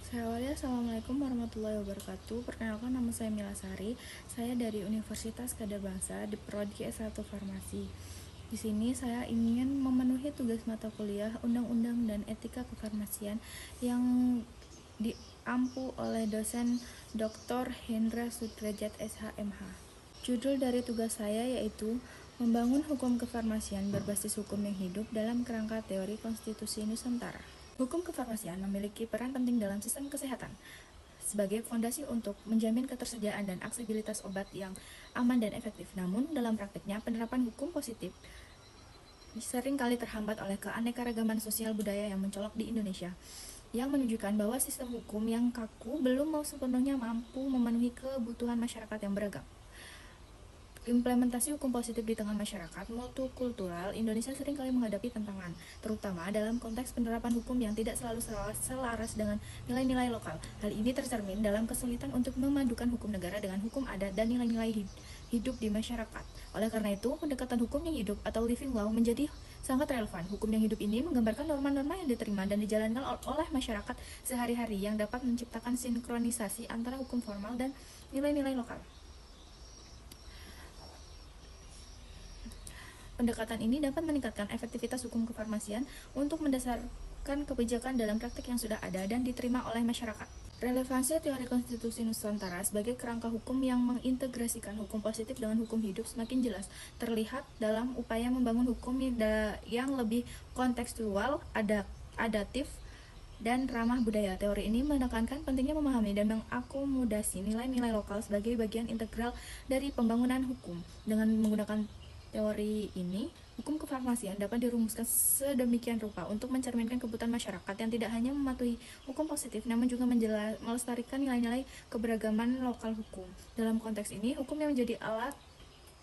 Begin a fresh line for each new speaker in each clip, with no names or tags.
Saya awali, Assalamualaikum warahmatullahi wabarakatuh. Perkenalkan, nama saya Mila Sari. Saya dari Universitas Kadabangsa di Prodi S1 Farmasi. Di sini saya ingin memenuhi tugas mata kuliah Undang-Undang dan Etika Kefarmasian yang diampu oleh dosen Dr. Hendra Sudrajat SHMH. Judul dari tugas saya yaitu membangun hukum kefarmasian berbasis hukum yang hidup dalam kerangka teori konstitusi Nusantara. Hukum kefarmasian memiliki peran penting dalam sistem kesehatan sebagai fondasi untuk menjamin ketersediaan dan aksesibilitas obat yang aman dan efektif. Namun, dalam praktiknya, penerapan hukum positif sering kali terhambat oleh keanekaragaman sosial budaya yang mencolok di Indonesia, yang menunjukkan bahwa sistem hukum yang kaku belum sepenuhnya mampu memenuhi kebutuhan masyarakat yang beragam. Implementasi hukum positif di tengah masyarakat multikultural Indonesia seringkali menghadapi tantangan, terutama dalam konteks penerapan hukum yang tidak selalu selaras dengan nilai-nilai lokal. Hal ini tercermin dalam kesulitan untuk memadukan hukum negara dengan hukum adat dan nilai-nilai hidup di masyarakat. Oleh karena itu, pendekatan hukum yang hidup atau living law menjadi sangat relevan. Hukum yang hidup ini menggambarkan norma-norma yang diterima dan dijalankan oleh masyarakat sehari-hari yang dapat menciptakan sinkronisasi antara hukum formal dan nilai-nilai lokal. Pendekatan ini dapat meningkatkan efektivitas hukum kefarmasian untuk mendasarkan kebijakan dalam praktik yang sudah ada dan diterima oleh masyarakat. Relevansi teori konstitusi Nusantara sebagai kerangka hukum yang mengintegrasikan hukum positif dengan hukum hidup semakin jelas terlihat dalam upaya membangun hukum yang lebih kontekstual, adaptif, dan ramah budaya. Teori ini menekankan pentingnya memahami dan mengakomodasi nilai-nilai lokal sebagai bagian integral dari pembangunan hukum. Dengan menggunakan teori ini, hukum kefarmasian dapat dirumuskan sedemikian rupa untuk mencerminkan kebutuhan masyarakat yang tidak hanya mematuhi hukum positif, namun juga melestarikan nilai-nilai keberagaman lokal hukum. Dalam konteks ini, hukum yang menjadi alat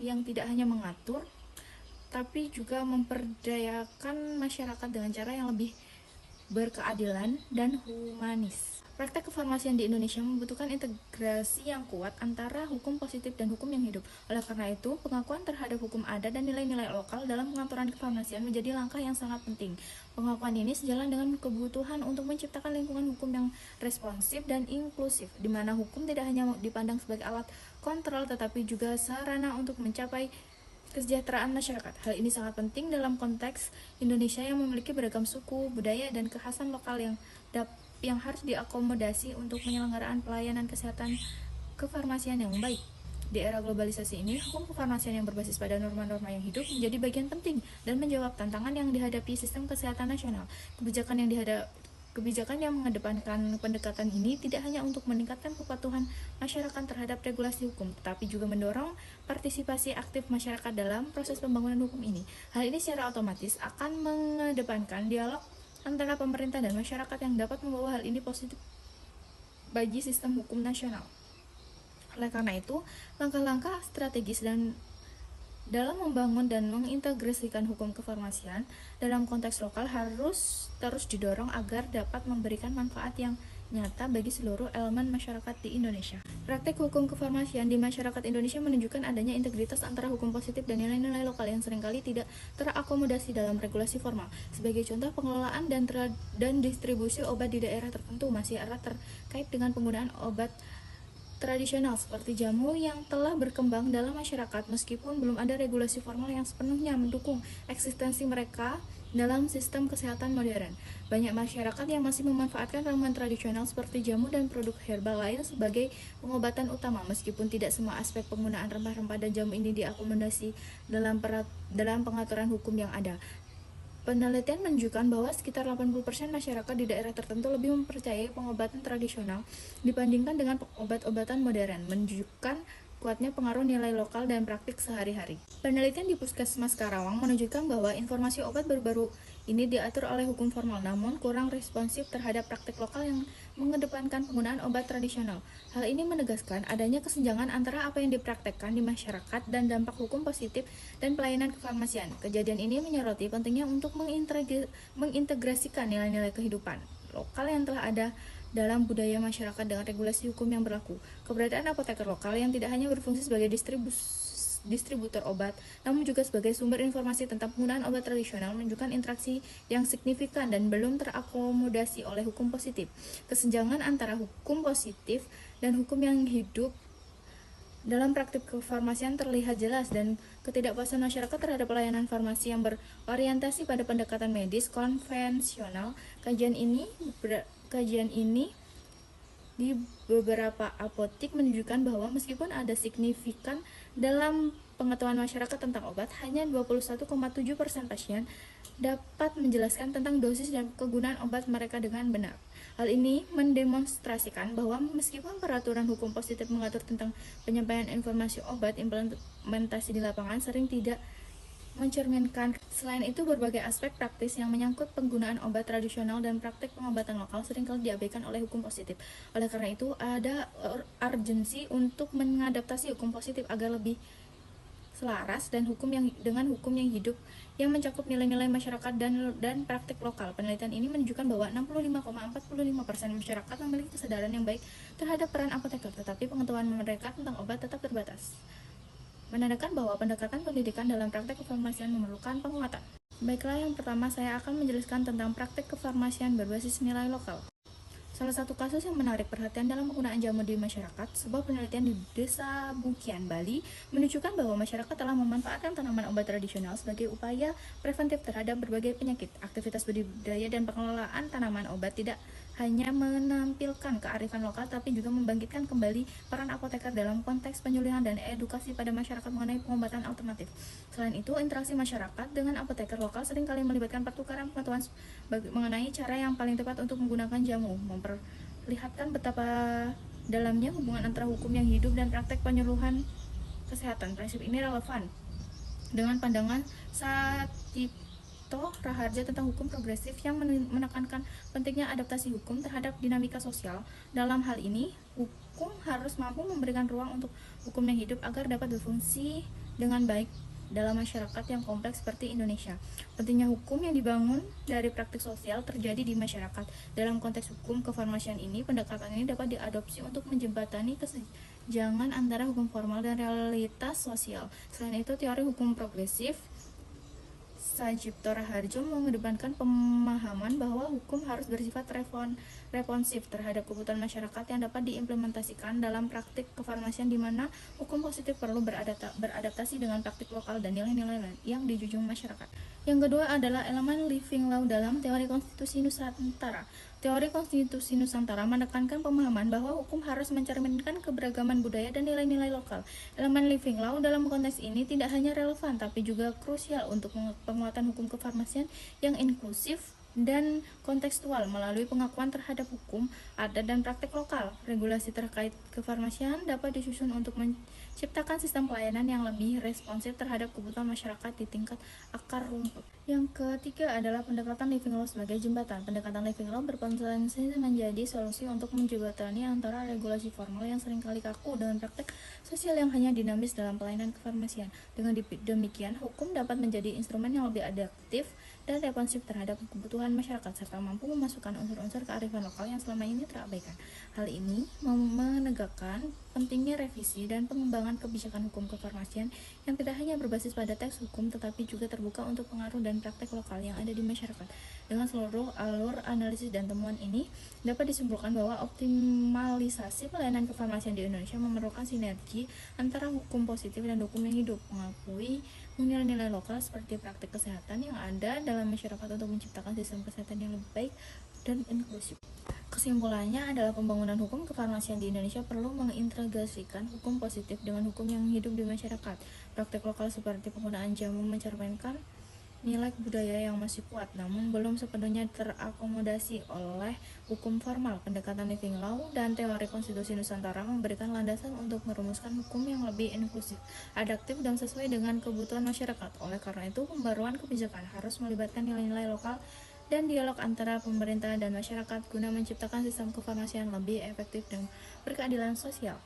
yang tidak hanya mengatur, tapi juga memperdayakan masyarakat dengan cara yang lebih berkeadilan dan humanis. Praktek kefarmasian di Indonesia membutuhkan integrasi yang kuat antara hukum positif dan hukum yang hidup. Oleh karena itu, pengakuan terhadap hukum adat dan nilai-nilai lokal dalam pengaturan kefarmasian menjadi langkah yang sangat penting. Pengakuan ini sejalan dengan kebutuhan untuk menciptakan lingkungan hukum yang responsif dan inklusif, di mana hukum tidak hanya dipandang sebagai alat kontrol, tetapi juga sarana untuk mencapai kesejahteraan masyarakat. Hal ini sangat penting dalam konteks Indonesia yang memiliki beragam suku, budaya, dan kekhasan lokal yang harus diakomodasi untuk penyelenggaraan pelayanan kesehatan kefarmasian yang baik. Di era globalisasi ini, hukum kefarmasian yang berbasis pada norma-norma yang hidup menjadi bagian penting dan menjawab tantangan yang dihadapi sistem kesehatan nasional. Kebijakan yang mengedepankan pendekatan ini tidak hanya untuk meningkatkan kepatuhan masyarakat terhadap regulasi hukum, tetapi juga mendorong partisipasi aktif masyarakat dalam proses pembangunan hukum ini. Hal ini secara otomatis akan mengedepankan dialog antara pemerintah dan masyarakat yang dapat membawa hal ini positif bagi sistem hukum nasional. Oleh karena itu, langkah-langkah strategis dalam membangun dan mengintegrasikan hukum kefarmasian dalam konteks lokal harus terus didorong agar dapat memberikan manfaat yang nyata bagi seluruh elemen masyarakat di Indonesia. Praktek hukum kefarmasian di masyarakat Indonesia menunjukkan adanya integritas antara hukum positif dan nilai-nilai lokal yang seringkali tidak terakomodasi dalam regulasi formal. Sebagai contoh, pengelolaan dan distribusi obat di daerah tertentu masih erat terkait dengan penggunaan obat tradisional seperti jamu yang telah berkembang dalam masyarakat meskipun belum ada regulasi formal yang sepenuhnya mendukung eksistensi mereka dalam sistem kesehatan modern. Banyak masyarakat yang masih memanfaatkan ramuan tradisional seperti jamu dan produk herbal lain sebagai pengobatan utama meskipun tidak semua aspek penggunaan rempah-rempah dan jamu ini diakomodasi dalam pengaturan hukum yang ada. Penelitian menunjukkan bahwa sekitar 80% masyarakat di daerah tertentu lebih mempercayai pengobatan tradisional dibandingkan dengan obat-obatan modern, menunjukkan kuatnya pengaruh nilai lokal dan praktik sehari-hari. Penelitian di Puskesmas Karawang menunjukkan bahwa informasi obat baru-baru ini diatur oleh hukum formal, namun kurang responsif terhadap praktik lokal yang mengedepankan penggunaan obat tradisional. Hal ini menegaskan adanya kesenjangan antara apa yang dipraktekkan di masyarakat dan dampak hukum positif dan pelayanan kefarmasian. Kejadian ini menyoroti pentingnya untuk mengintegrasikan nilai-nilai kehidupan lokal yang telah ada dalam budaya masyarakat dengan regulasi hukum yang berlaku. Keberadaan apoteker lokal yang tidak hanya berfungsi sebagai distributor obat, namun juga sebagai sumber informasi tentang penggunaan obat tradisional, menunjukkan interaksi yang signifikan dan belum terakomodasi oleh hukum positif. Kesenjangan antara hukum positif dan hukum yang hidup dalam praktik kefarmasian terlihat jelas, dan ketidakpuasan masyarakat terhadap pelayanan farmasi yang berorientasi pada pendekatan medis konvensional. Kajian ini di beberapa apotik menunjukkan bahwa meskipun ada signifikan dalam pengetahuan masyarakat tentang obat, hanya 21,7% pasien dapat menjelaskan tentang dosis dan kegunaan obat mereka dengan benar. Hal ini mendemonstrasikan bahwa meskipun peraturan hukum positif mengatur tentang penyampaian informasi obat, implementasi di lapangan sering tidak mencerminkan. Selain itu, berbagai aspek praktis yang menyangkut penggunaan obat tradisional dan praktik pengobatan lokal seringkali diabaikan oleh hukum positif. Oleh karena itu, ada urgensi untuk mengadaptasi hukum positif agar lebih selaras dengan hukum yang hidup yang mencakup nilai-nilai masyarakat dan praktik lokal. Penelitian ini menunjukkan bahwa 65,45% masyarakat memiliki kesadaran yang baik terhadap peran apoteker, tetapi pengetahuan mereka tentang obat tetap terbatas, menandakan bahwa pendekatan pendidikan dalam praktek kefarmasian memerlukan penguatan. Baiklah, yang pertama saya akan menjelaskan tentang praktek kefarmasian berbasis nilai lokal. Salah satu kasus yang menarik perhatian dalam penggunaan jamu di masyarakat, sebuah penelitian di Desa Bukian, Bali, menunjukkan bahwa masyarakat telah memanfaatkan tanaman obat tradisional sebagai upaya preventif terhadap berbagai penyakit. Aktivitas budidaya dan pengelolaan tanaman obat tidak hanya menampilkan kearifan lokal, tapi juga membangkitkan kembali peran apoteker dalam konteks penyuluhan dan edukasi pada masyarakat mengenai pengobatan alternatif. Selain itu, interaksi masyarakat dengan apoteker lokal seringkali melibatkan pertukaran pengetahuan mengenai cara yang paling tepat untuk menggunakan jamu, memperlihatkan betapa dalamnya hubungan antara hukum yang hidup dan praktek penyuluhan kesehatan. Prinsip ini relevan dengan pandangan Satipto Raharja tentang hukum progresif yang menekankan pentingnya adaptasi hukum terhadap dinamika sosial. Dalam hal ini, hukum harus mampu memberikan ruang untuk hukum yang hidup agar dapat berfungsi dengan baik dalam masyarakat yang kompleks seperti Indonesia. Pentingnya hukum yang dibangun dari praktik sosial terjadi di masyarakat. Dalam konteks hukum kefarmasian ini, pendekatan ini dapat diadopsi untuk menjembatani kesenjangan antara hukum formal dan realitas sosial. Selain itu, teori hukum progresif Sajipto Raharjo mengedepankan pemahaman bahwa hukum harus bersifat responsif terhadap kebutuhan masyarakat yang dapat diimplementasikan dalam praktik kefarmasian, di mana hukum positif perlu beradaptasi dengan praktik lokal dan nilai-nilai yang dijunjung masyarakat. Yang kedua adalah elemen living law dalam teori konstitusi Nusantara. Teori konstitusi Nusantara menekankan pemahaman bahwa hukum harus mencerminkan keberagaman budaya dan nilai-nilai lokal. Elemen living law dalam konteks ini tidak hanya relevan, tapi juga krusial untuk penguatan hukum kefarmasian yang inklusif dan kontekstual melalui pengakuan terhadap hukum, adat, dan praktik lokal. Regulasi terkait kefarmasian dapat disusun untuk menciptakan sistem pelayanan yang lebih responsif terhadap kebutuhan masyarakat di tingkat akar rumput. Yang ketiga adalah pendekatan living law sebagai jembatan. Pendekatan living law berpotensi menjadi solusi untuk menjembatani antara regulasi formal yang seringkali kaku dengan praktek sosial yang hanya dinamis dalam pelayanan kefarmasian. Dengan demikian, hukum dapat menjadi instrumen yang lebih adaptif dan responsif terhadap kebutuhan masyarakat, serta mampu memasukkan unsur-unsur kearifan lokal yang selama ini terabaikan. Hal ini menegakkan pentingnya revisi dan pengembangan kebijakan hukum kefarmasian yang tidak hanya berbasis pada teks hukum, tetapi juga terbuka untuk pengaruh dan praktek lokal yang ada di masyarakat. Dengan seluruh alur analisis dan temuan ini, dapat disimpulkan bahwa optimalisasi pelayanan kefarmasian di Indonesia memerlukan sinergi antara hukum positif dan hukum yang hidup, mengakui nilai-nilai lokal seperti praktik kesehatan yang ada dalam masyarakat untuk menciptakan sistem kesehatan yang lebih baik dan inklusif. Kesimpulannya adalah pembangunan hukum kefarmasian di Indonesia perlu mengintegrasikan hukum positif dengan hukum yang hidup di masyarakat. Praktik lokal seperti penggunaan jamu mencerminkan nilai budaya yang masih kuat, namun belum sepenuhnya terakomodasi oleh hukum formal. Pendekatan living law dan teori konstitusi Nusantara memberikan landasan untuk merumuskan hukum yang lebih inklusif, adaptif, dan sesuai dengan kebutuhan masyarakat. Oleh karena itu, pembaruan kebijakan harus melibatkan nilai-nilai lokal dan dialog antara pemerintah dan masyarakat guna menciptakan sistem kefarmasian lebih efektif dan berkeadilan sosial.